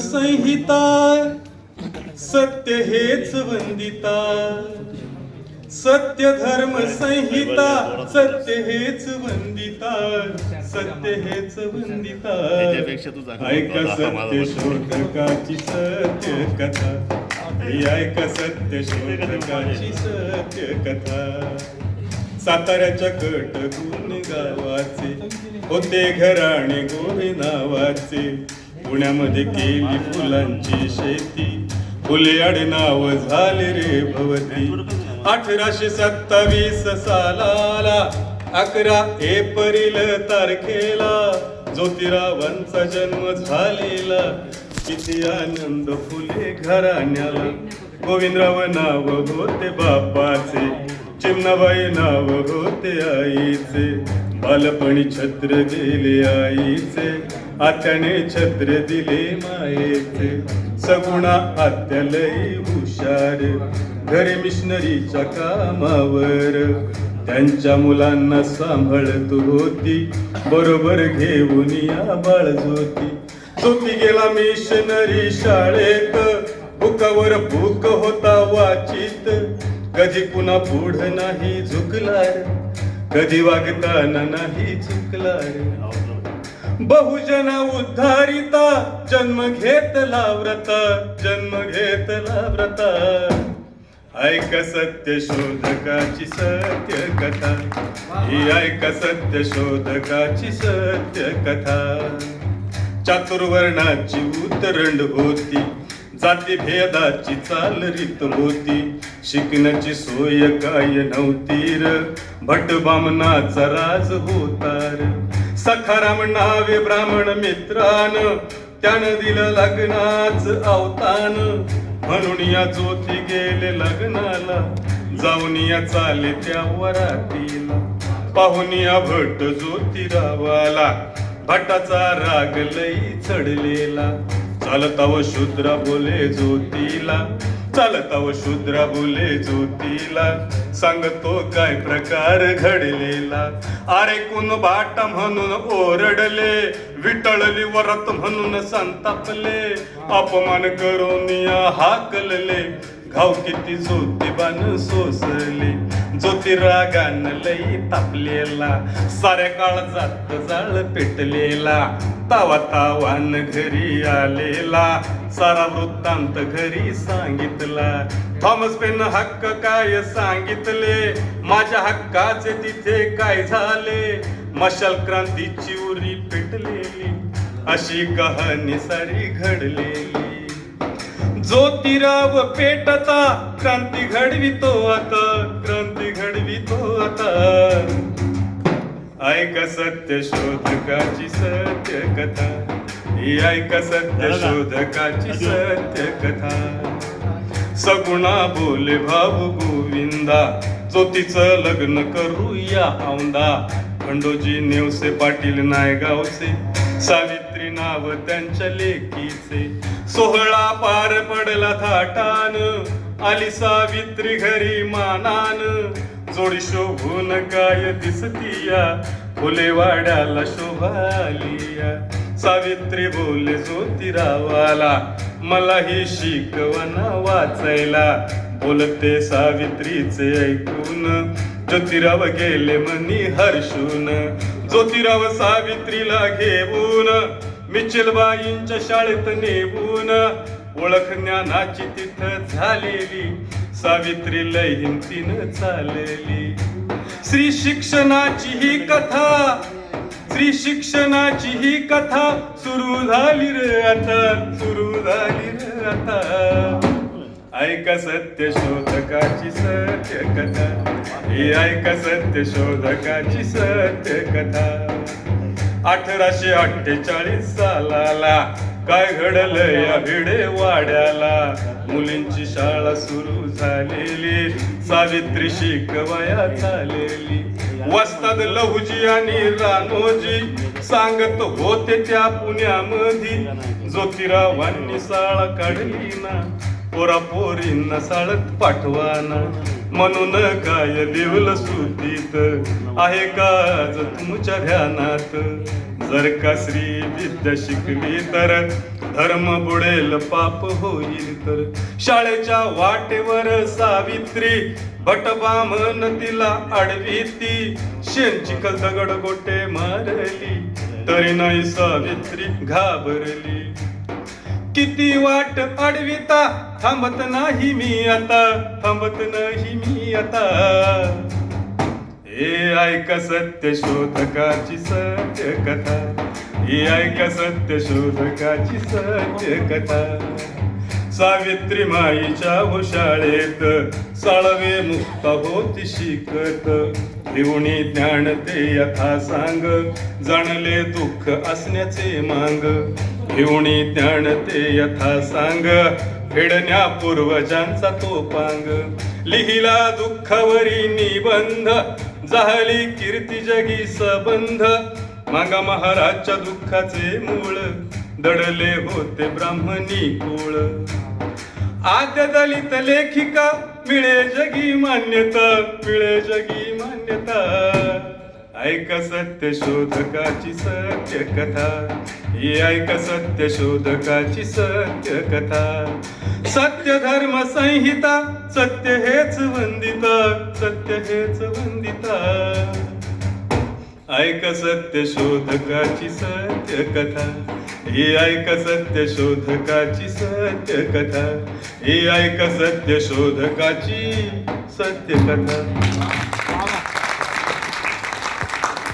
संहिता सत्य हेच वंदिता, सत्य धर्म संहिता सत्य हेच वंदिता, सत्य हेच वंदिता। ऐका सत्य शोधकाची सत्य कथा, ऐका सत्य शोधकाची सत्य कथा। साताऱ्याच्या कटगुण गावाचे होते घराणे गोरे नावाचे, पुण्यामध्ये केली फुलांची शेती, फुले आडनाव झाले रे भवती। 1827 सालाला 11 एप्रिल तारखेला ज्योतिरावांचा जन्म झालेला। किती आनंद फुले घराण्याला, गोविंदराव नाव होते बापाचे, चिमणाबाई नाव होते आईचे। बालपणी छत्र दिले आईचे, आत्याने छत्र दिले मायेचे। सगुणा आत्या लई हुशार, घरी मिशनरीच्या कामावर त्यांच्या मुलांना सांभाळत होती, बरोबर घेऊन या बाळजोती। ज्योती गेला मिशनरी शाळेत, बुकावर बुक होता वाचित, कधी पुन्हा पुढ नाही झुकला, कधी वागताना नाही चुकला। बहुजन उद्धारिता जन्म घेतला व्रत, जन्म घेतला व्रत। ऐक सत्य शोधकाची सत्य कथा, ही ऐक सत्य शोधकाची सत्य कथा। चातुर्वर्णाची उतरंड होती, जाती भेदाची चाल रीत होती, शिकण्याची सोय काय नव्हती र, भट बामणाचा राज होतार। सखाराम नावे ब्राह्मण मित्रान, त्यानं दिलं लग्नाच अवतान, म्हणून या ज्योती गेले लग्नाला, जाऊन या चाले त्या वरातीला। पाहून या भट ज्योतिरावाला, भटाचा राग लई चढलेला। चालताव शूद्रा बोले ज्योतीला, चालताव शूद्रा बोले ज्योतीला, सांगतो काय प्रकार घडलेला। अरे कोण बाटा म्हणून ओरडले, विटळली वरत म्हणून संतापले, अपमान करून या हाकलले, घाव किती ज्योतिबान सोसले। ज्योतिरागान लई तापलेला, साऱ्या काळजात जाळ पेटलेला, तावा तावान घरी आलेला, सारा वृत्तांत घरी सांगितला। थॉमस पेन हक्क काय सांगितले, माझ्या हक्काचे तिथे काय झाले, मशाल क्रांतीची उरी पेटलेली, अशी कहाणी सारी घडलेली। ज्योतिराव पेटता क्रांती घडवितो आता, क्रांती घडवितो आता। ऐक सत्य शोधकाची सत्य कथा, ही ऐक सत्य शोधकाची सत्य कथा। सगुणा बोले भाऊ गोविंदा, ज्योतीचं लग्न करूया औंदा। खंडोजी नेवसे पाटील नायगावचे, सावित्री नाव त्यांच्या लेकीचे। सोहळा पार पडला थाटान, आली सावित्री घरी मानान, जोडी शोभून काय दिसतीया, फुले वाड्याला शोभालिया। सावित्री बोले ज्योतिरावाला, मला ही शिकवण वाचायला, बोलते सावित्रीचे ऐकून, ज्योतिराव गेले मनी हर्षून। ज्योतिराव सावित्रीला घेऊन, मिचलबाईंच्या शाळेत नेऊन, ओळख ज्ञानाची तिथं झालेली, सावित्री लय हिमतीनं चालली। श्री शिक्षणाची ही कथा, श्री शिक्षणाची ही कथा, सुरू झाली रे आता, सुरू झाली रे आता। ऐका सत्य शोधकाची सत्य कथा, ही ऐका सत्य शोधकाची सत्य कथा। 1848 सालाला काय घडलं या भिडे वाड्याला, मुलींची शाळा सुरू झालेली, सावित्री शिकवया चालेली। वस्ताद लहुजी आणि रानोजी सांगत होते त्या पुण्यामध्ये, ज्योतिरावांनी शाळा काढली ना, पोरा पोरींना शाळेत पाठवाना म्हणून काय लिवलं सुतीत आहे का आज तुमच्या ध्यानात जर का श्री विद्या शिकली तर धर्म बुडेल पाप होईल तर शाळेच्या वाटेवर सावित्री भटबामन तिला आडवी ती शेण चिखल दगड गोटे मारली तरी नाही सावित्री घाबरली किती वाट अडविता थांबत नाही मी आता थांबत नाही मी आता हे ऐका सत्य शोधकाची सत्य कथा हे ऐका सत्य शोधकाची सत्य कथा सावित्री माईच्या हो शाळेत साळवे मुक्त होती शिकत देऊनी ज्ञान ते यथा सांग जाणले दुःख असण्याचे मांग घेऊनी ज्ञान ते यथा सांग फेडण्या पूर्वजांचा तो पांग लिहिला दुःखावरी निबंध जाहली कीर्ती जगी सबंध मागा महाराजच्या दुःखाचे मूळ दडले होते ब्राह्मणी कुळ आद्य दलित लेखिका मिळे जगी मान्यता मिळे जगी मान्यता ऐक सत्य शोधकाची सत्य कथा ही ऐक सत्य शोधकाची सत्य कथा सत्य धर्म संहिता सत्य हेच वंदिता सत्य हेच वंदिता ऐक सत्य शोधकाची सत्य कथा ही ऐक सत्य शोधकाची सत्य कथा ही ऐक सत्य शोधकाची सत्य कथा